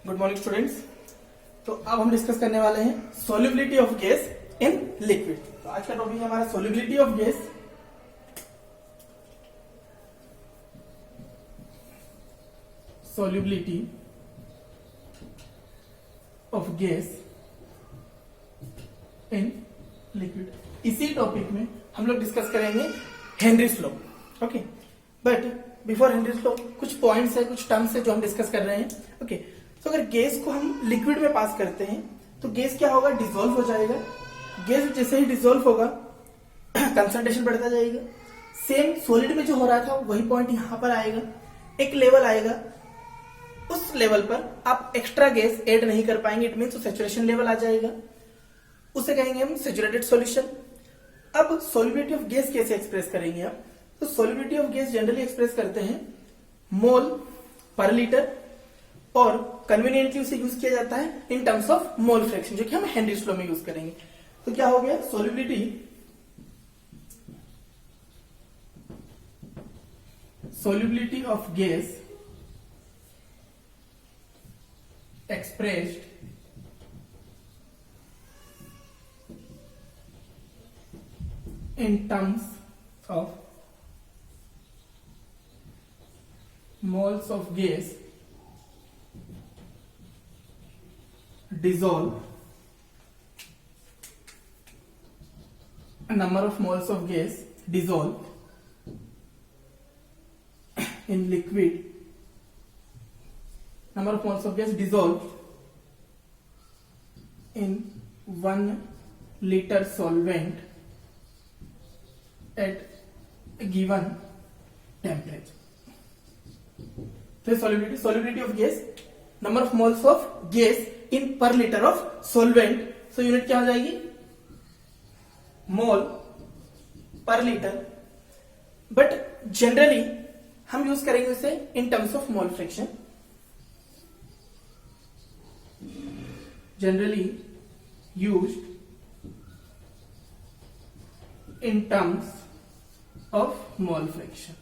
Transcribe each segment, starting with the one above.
Good morning students. तो अब हम डिस्कस करने वाले हैं solubility of gas in liquid. तो आज का टॉपिक है हमारा solubility of gas in liquid. इसी टॉपिक में हम लोग डिस्कस करेंगे Henry's law. Okay, but before Henry's law कुछ पॉइंट्स है, कुछ टर्म्स है जो हम डिस्कस कर रहे हैं। ओके, तो अगर गैस को हम लिक्विड में पास करते हैं तो गैस क्या होगा, डिसॉल्व हो जाएगा। गैस जैसे ही डिसॉल्व होगा कंसंट्रेशन बढ़ता जाएगा। सेम सॉलिड में जो हो रहा था वही पॉइंट यहां पर आएगा, एक लेवल आएगा, उस लेवल पर आप एक्स्ट्रा गैस ऐड नहीं कर पाएंगे। इट मीन सैचुरेशन लेवल आ जाएगा, उसे कहेंगे हम सैचुरेटेड सॉल्यूशन। अब सॉल्युबिलिटी ऑफ गैस कैसे एक्सप्रेस करेंगे आप, तो solubility of gas generally express करते हैं मोल पर लीटर, और कन्वीनियंटली उसे यूज किया जाता है इन टर्म्स ऑफ मोल फ्रैक्शन, जो कि हम हेनरीज लॉ में यूज करेंगे। तो क्या हो गया, solubility of gas expressed in terms of moles of gas dissolve, a number of moles of gas dissolve in liquid, number of moles of gas dissolved in 1 liter solvent at a given temperature. So solubility of gas, number of moles of gas in per liter of solvent. So unit क्या हो जाएगी, मोल पर litre, but generally हम use करेंगे उसे इन terms of mole fraction. Generally used in terms of mole fraction,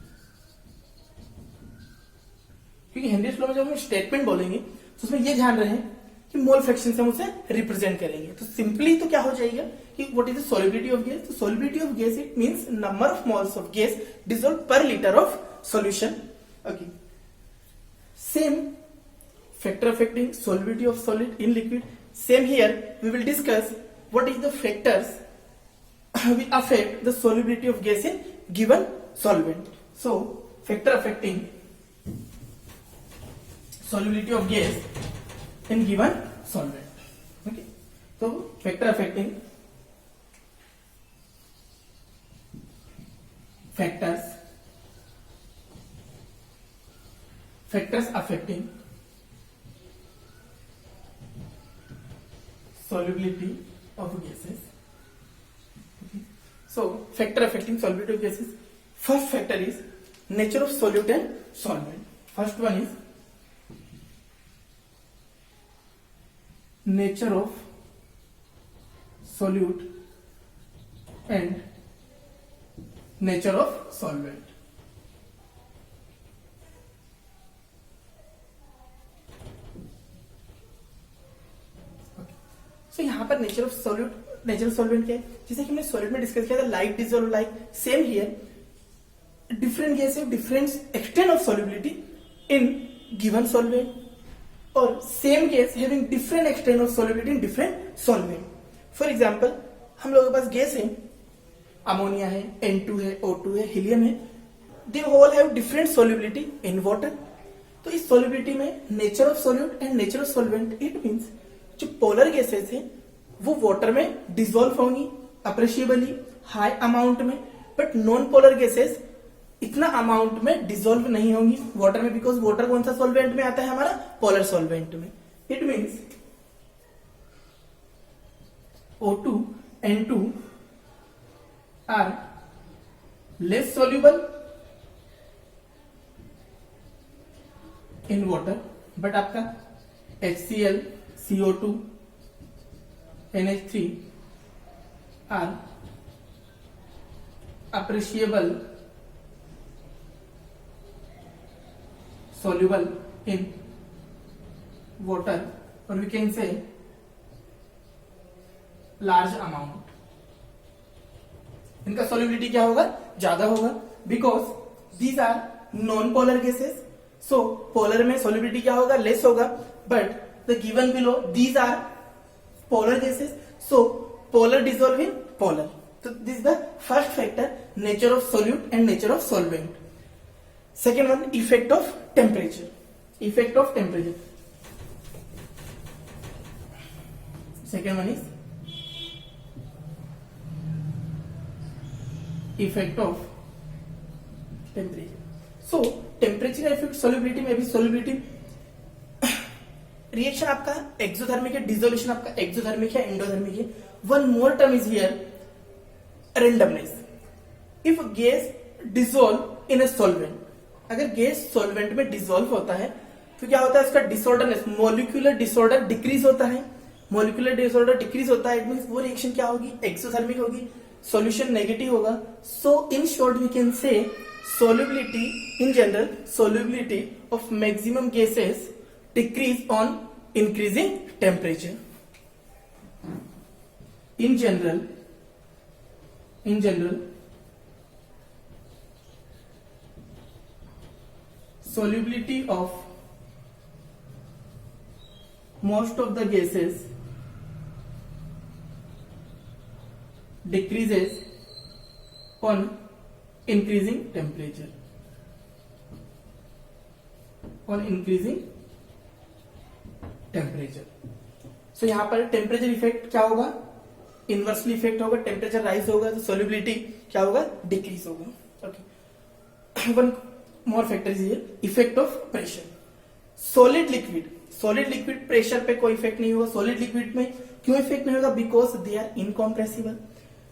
क्योंकि Henry's law में जब हम स्टेटमेंट बोलेंगे तो उसमें यह ध्यान रहे कि मोल फ्रैक्शन से हम उसे रिप्रेजेंट करेंगे। तो सिंपली तो क्या हो जाएगा कि what is the solubility of gas. तो solubility of gas it means number of moles of gas dissolve per litre of solution. Okay, same factor affecting solubility of solid in liquid. Same here we will discuss what is the factors will affect the solubility of gas in given solvent. So factor affecting solubility of gas in given solvent. Okay, so factor affecting factors affecting solubility of gases. Okay. So factor affecting solubility of gases, first factor is nature of solute and solvent. First one is nature of solute and nature of solvent. तो यहां पर nature of solute, nature of solvent क्या है, जैसे कि हमने solid में discuss किया था, like dissolve like. Same here different gas have different extent of solubility in given solvent, और same gas having different extent of solubility in different solvent. For example हम लोगों के पास गैस है, अमोनिया है, N2 है, O2 है, helium है, they all have different solubility in water. तो इस सॉल्युबिलिटी में nature of solute and nature of solvent, it means जो पोलर गैसेस हैं वो वाटर में डिसॉल्व होंगी अप्रिशिएबली हाई अमाउंट में, बट नॉन पोलर गैसेस इतना अमाउंट में डिसॉल्व नहीं होंगी वाटर में, बिकॉज वाटर कौन सा सॉल्वेंट में आता है, हमारा पोलर सॉल्वेंट में। It means O2 N2 are less soluble in water, but आपका HCl CO2 NH3 are appreciable soluble in water, or we can say large amount. इनका solubility क्या होगा, ज्यादा होगा, because these are non polar gases. So polar में solubility क्या होगा, less होगा, but the given below these are polar gases, so polar dissolve in polar. So this is the first factor, nature of solute and nature of solvent. Second one, effect of temperature. Effect of temperature. Second one is effect of temperature. So temperature का effect solubility में भी solubility reaction आपका exothermic है, dissolution आपका exothermic है, endothermic है. One more term is here, randomness. If gas dissolve in a solvent, अगर gas solvent में डिसॉल्व होता है तो क्या होता है, उसका डिसऑर्डरनेस, मॉलिक्यूलर डिसऑर्डर डिक्रीज होता है. मॉलिक्यूलर डिसऑर्डर डिक्रीज होता है, इट मींस वो रिएक्शन क्या होगी, एक्सोथर्मिक होगी, सॉल्यूशन नेगेटिव होगा. So in short we can say solubility in general, solubility of maximum gases decrease on increasing temperature. In general, solubility of most of the gases decreases on increasing temperature. On increasing temperature. So यहाँ पर temperature effect क्या होगा, inversely effect होगा. Temperature rise होगा तो solubility क्या होगा, decrease होगा. Okay, one more factor is here, effect of pressure. Solid liquid pressure पे कोई इफेक्ट नहीं होगा. सॉलिड लिक्विड में क्यों इफेक्ट नहीं होगा, because they are incompressible.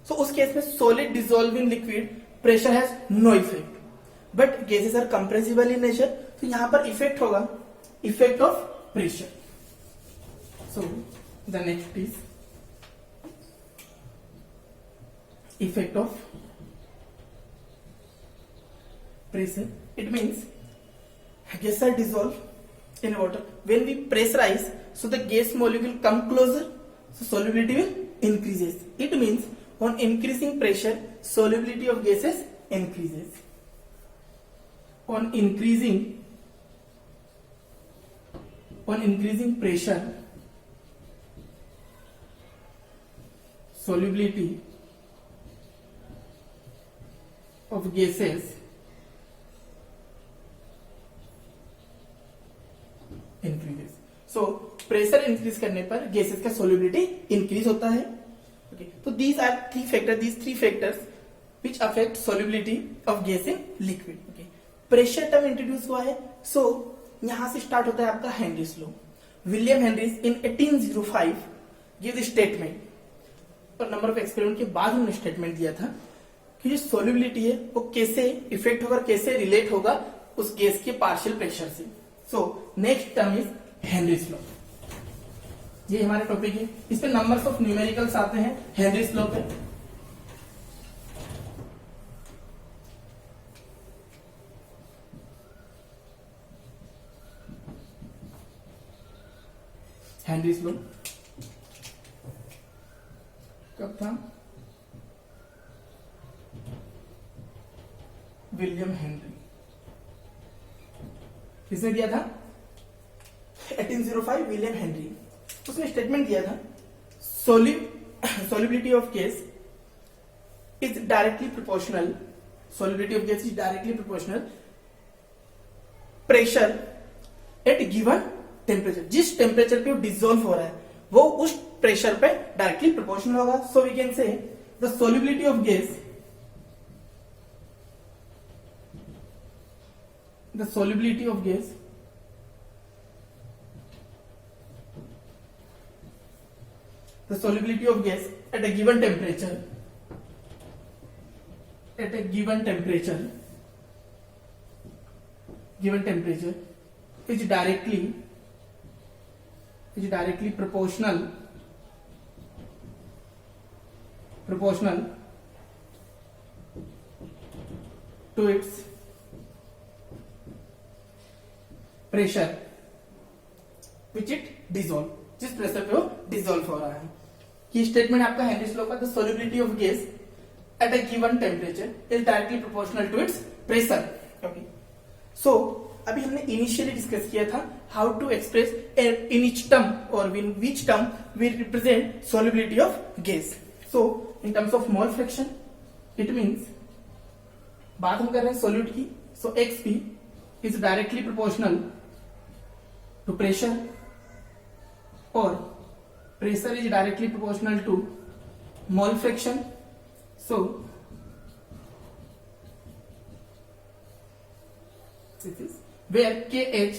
So उस केस में solid dissolving liquid pressure has no effect, but gases are compressible in nature. तो यहां पर इफेक्ट होगा, effect of pressure. So the next is effect of pressure. It means gases are dissolved in water. When we pressurize, so the gas molecule come closer, so solubility will increases. It means on increasing pressure, solubility of gases increases. On increasing pressure, solubility of gases increases. So pressure increase करने पर gases का solubility increase होता है. Okay, तो these are three factors which affect solubility of gas in liquid. Okay, pressure term introduce हुआ है. सो यहां से स्टार्ट होता है आपका Henry's law. William Henry's in 1805 give the statement, और नंबर ऑफ एक्सपेरिमेंट के बाद उन्होंने स्टेटमेंट दिया था कि जो सोल्युबिलिटी है वो कैसे इफेक्ट होगा, कैसे रिलेट होगा उस गैस के पार्शियल प्रेशर से. So next term is Henry's law. ये हमारे टॉपिक है. इस पे नंबर्स ऑफ न्यूमेरिकल्स आते हैं हेनरीज लॉ पे. हेनरीज लॉ कब था, विलियम हेनरी. किसने दिया था, 1805 विलियम हेनरी. उसने स्टेटमेंट दिया था, solubility of gas is directly proportional, solubility of gas is directly proportional pressure at given temperature. जिस टेम्परेचर पे वो डिसॉल्व हो रहा है वो उस प्रेशर पे डायरेक्टली प्रोपोर्शनल होगा. So we can say the solubility of gas, the solubility of gas at a given temperature is directly proportional to its which it dissolve, जिस प्रेशर पे वो डिजोल्व हो रहा है। ये स्टेटमेंट आपका हेनरीज लॉ का, the solubility of gas at a given temperature is directly proportional to its pressure. Okay, so अभी हमने इनिशियली डिस्कस किया था how to express in each term और in which term we represent solubility of gas. So in terms of mole fraction it means, बात हम कर रहे हैं सोल्यूट की, so XP is directly proportional to pressure और pressure is directly proportional to mole fraction. So this is where KH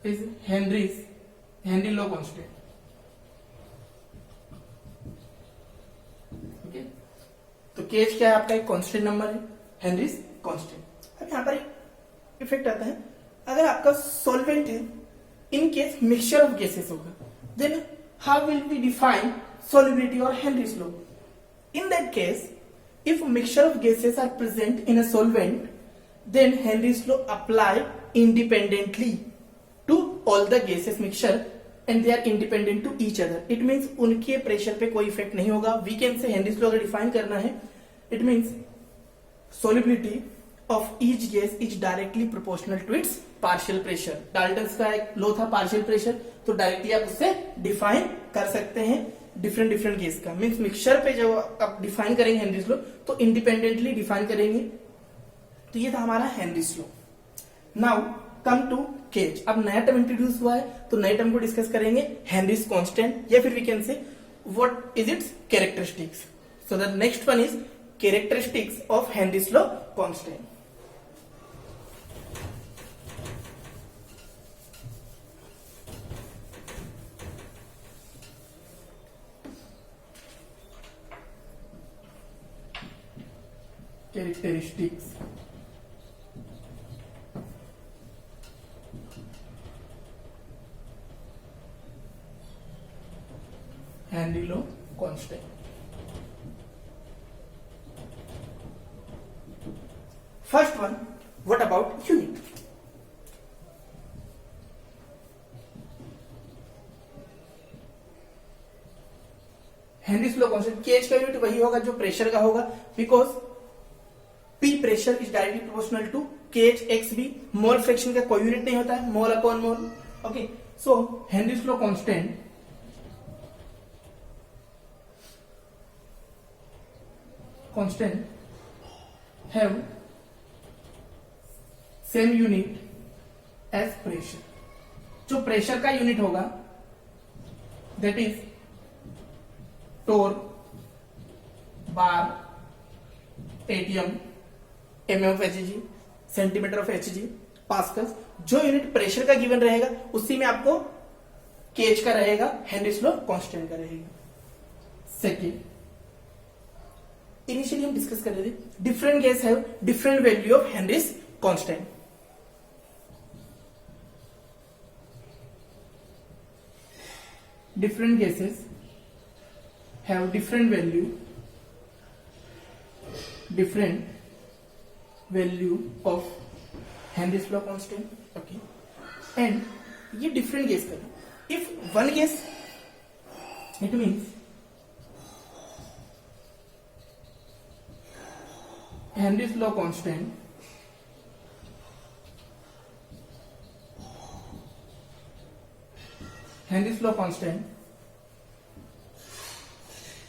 is Henry law constant. Okay, तो KH क्या है आपका, एक कांस्टेंट नंबर है, हेनरीज कांस्टेंट। अब यहाँ पर एक इफेक्ट आता है, अगर आपका सॉल्वेंट है, in case mixture of gases होगा, then how will we define solubility or Henry's law? In that case, if mixture of gases are present in a solvent, then Henry's law apply independently to all the gases mixture and they are independent to each other. It means उनके pressure पे कोई effect नहीं होगा। We can say Henry's law अगर define करना है, it means solubility of each gas is directly proportional to its partial pressure. Dalton's का एक लॉ था पार्शियल प्रेशर, तो डायरेक्टली आप उससे डिफाइन कर सकते हैं डिफरेंट डिफरेंट गैस का। मीन्स मिक्सचर पे जब आप डिफाइन करेंगे हेनरीज लॉ तो इंडिपेंडेंटली डिफाइन करेंगे। तो ये था हमारा Henry's law. Now come to KH. अब नया टर्म इंट्रोड्यूस हुआ है, तो नए टर्म को डिस्कस करेंगे, हेनरीज कांस्टेंट, या फिर we can say what is its characteristics. So the next one is characteristics of Henry's law constant. characteristics Henry law constant. First one, what about unit? Henry's law constant, KH का unit वही होगा जो pressure का होगा, because P pressure is directly proportional to KH XB। Mole fraction का कोई unit नहीं होता है, mole upon mole. Okay, so Henry's law constant have same unit as pressure. जो प्रेशर का यूनिट होगा that is torr, bar, ATM, mm of Hg, centimetre of Hg, pascals. जो unit pressure का गिवन रहेगा उसी में आपको केज का रहेगा, हेनरीज लॉ कांस्टेंट का रहेगा। सेकेंड, इनिशियली हम डिस्कस कर रहे थे different gas have different value of Henry's constant. Different gases have different value of Henry's law constant. Okay, and ये डिफरेंट गैस का, if one gas, it means Henrys law constant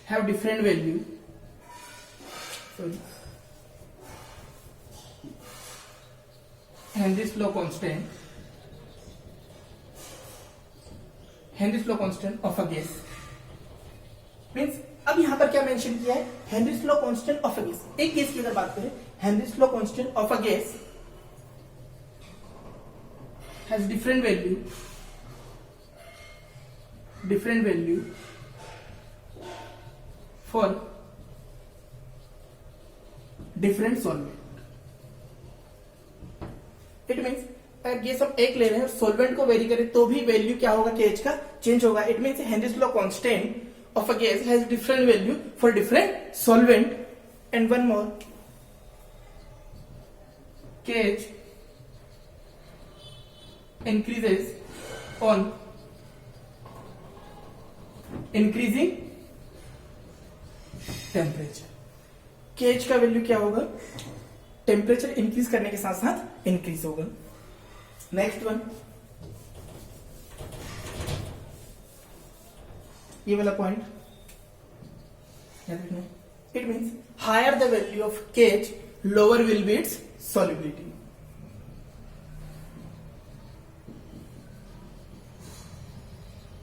have different value. Sorry. Henry's law constant of a gas means, अब यहां पर क्या mention किया है, Henrys law constant of a gas. एक gas की अगर बात करें, Henrys law constant of a gas has different value for different solvent. It means अगर गैस हम एक ले रहे हैं और सॉल्वेंट को वेरी करें तो भी वैल्यू क्या होगा, केएच का चेंज होगा। It means Henrys law constant of a gas has different value for different solvent. And one more, KH increases on increasing temperature. KH का वैल्यू क्या होगा? टेम्परेचर इंक्रीज करने के साथ साथ इंक्रीज होगा। नेक्स्ट वन, ये वाला पॉइंट याद रखना। It means higher the value of KH lower will be its solubility.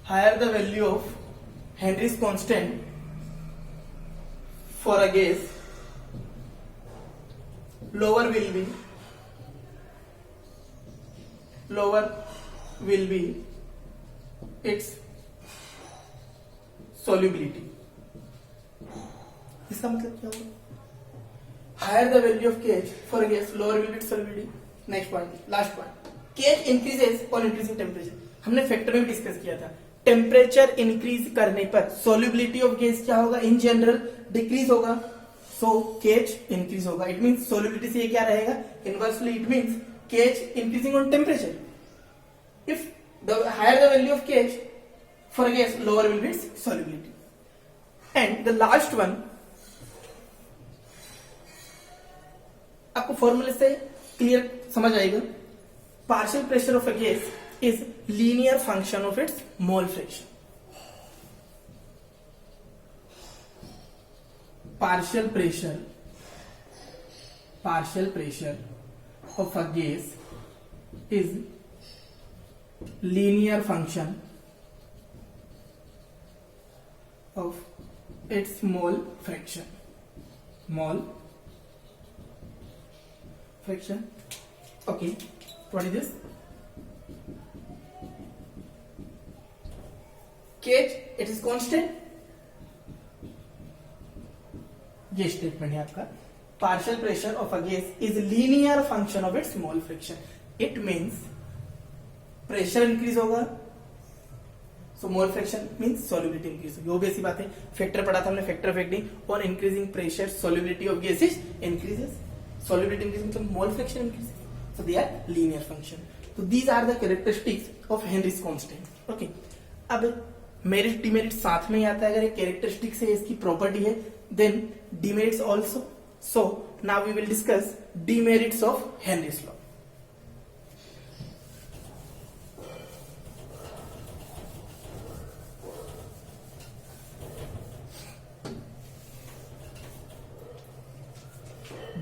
Higher the value of Henry's constant for a gas, lower will be its solubility. इसका मतलब क्या होगा? Higher the value of kH for a gas, lower will be its solubility. Next point, last point. kH increases on increasing temperature. हमने factor में भी discuss किया था। Temperature increase करने पर सोल्यूबिलिटी ऑफ गैस क्या होगा? इन जनरल डिक्रीज होगा, सो kH इंक्रीज होगा। इट मींस सोल्यूबिलिटी से ये क्या रहेगा? Inversely it means kH increasing on temperature. If the higher the value of kH for a gas, lower will be its solubility. And the last one, आपको फॉर्मूले से clear समझ आएगा। Partial pressure of a gas is linear function of its mole fraction. Partial pressure of a gas is linear function of its mole fraction. Okay, what is this? kH, it is constant. ये statement है आपका। Partial pressure of a gas is linear function of its mole fraction. It means pressure increase होगा, so mole fraction means solubility increase होगी। Obvious सी बात है, factor पढ़ा था हमने, फैक्टर ऑफ एक्टिंग और increasing pressure solubility of gases increases, solubility increasing मतलब mole fraction increases, so they are linear function. तो these are the characteristics of Henry's constant. Okay, अब मेरिट डिमेरिट साथ में ही आता है। अगर ये कैरेक्टरिस्टिक्स है, इसकी प्रॉपर्टी है, then demerits also. So now we will discuss demerits of Henry's law.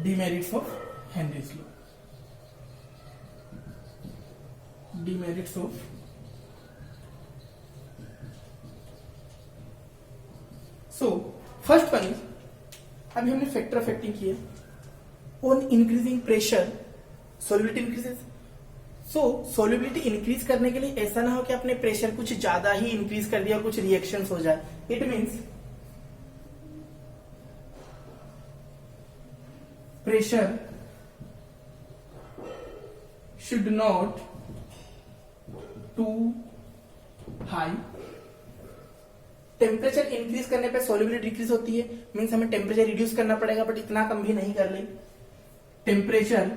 Demerits of Henry's law. Demerits of first one is, अभी हमने फैक्टर ऑफ एक्टिंग किया। On increasing pressure solubility increases. So solubility increase करने के लिए ऐसा ना हो कि आपने प्रेशर कुछ ज्यादा ही इंक्रीज कर दिया और कुछ रिएक्शंस हो जाए। It means pressure should not too high। Temperature increase करने पे सॉल्युबिलिटी डिक्रीज होती है, मींस हमें टेम्परेचर रिड्यूस करना पड़ेगा, बट इतना कम भी नहीं कर ले। Temperature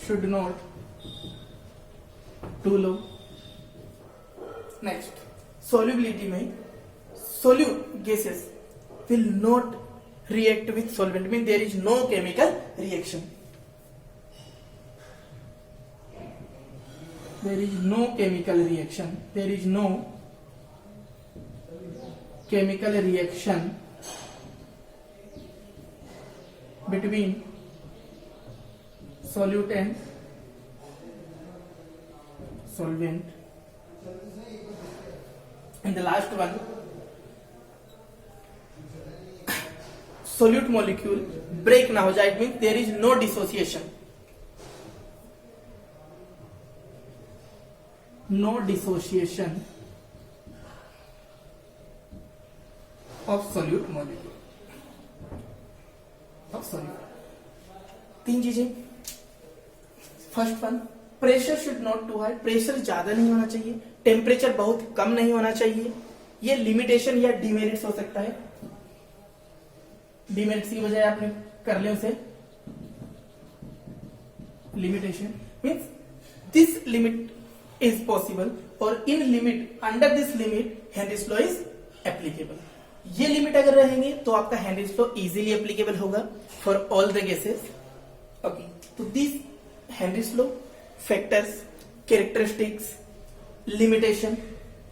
should not too low। Next, solubility में solute gases will not react with solvent, mean there is no chemical reaction. There is no chemical reaction, there is no chemical reaction between solute and solvent। And the last one, solute molecule break ना हो जाए, it means there is no dissociation, no dissociation of solute molecule of solute। तीन चीजें। First one, pressure should not too high, pressure ज्यादा नहीं होना चाहिए, temperature बहुत कम नहीं होना चाहिए। ये लिमिटेशन या डिमेरिट्स हो सकता है। डिमेरिट्स की बजाय आपने कर ले उसे limitation, means this limit is possible और इन limit, under this limit Henry's law is applicable. ये लिमिट अगर रहेंगे तो आपका हेनरीज लॉ इजीली एप्लीकेबल होगा for all the cases. Okay, तो this Henry's law, factors, characteristics, limitation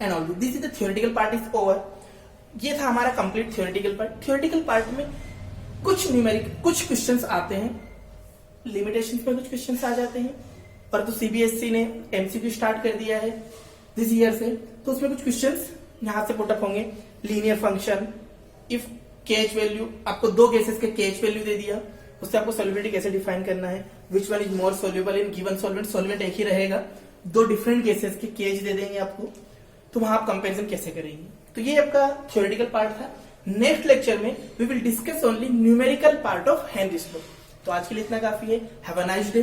and all this is the theoretical part is over. ये था हमारा complete theoretical part. Theoretical part में कुछ न्यूमेरिक, कुछ क्वेश्चंस आते हैं, लिमिटेशंस में कुछ क्वेश्चंस आ जाते हैं, पर तो सीबीएसई ने एमसीक्यू स्टार्ट कर दिया है दिस ईयर से, तो उसमें कुछ क्वेश्चंस यहां से पुटअप होंगे। Linear function, if KH value, आपको दो केसेस के केएच वैल्यू दे दिया, उससे आपको सॉल्युबिलिटी कैसे डिफाइन करना है, which one is more soluble in given solvent, solvent एक ही रहेगा, दो डिफरेंट केसेस के केएच दे देंगे आपको, तो वहां आप कंपेरिजन कैसे करेंगे। तो ये आपका थ्योरेटिकल पार्ट था। नेक्स्ट लेक्चर में we will discuss only numerical part of Henry's law. तो आज के लिए इतना काफी है। Have a nice day.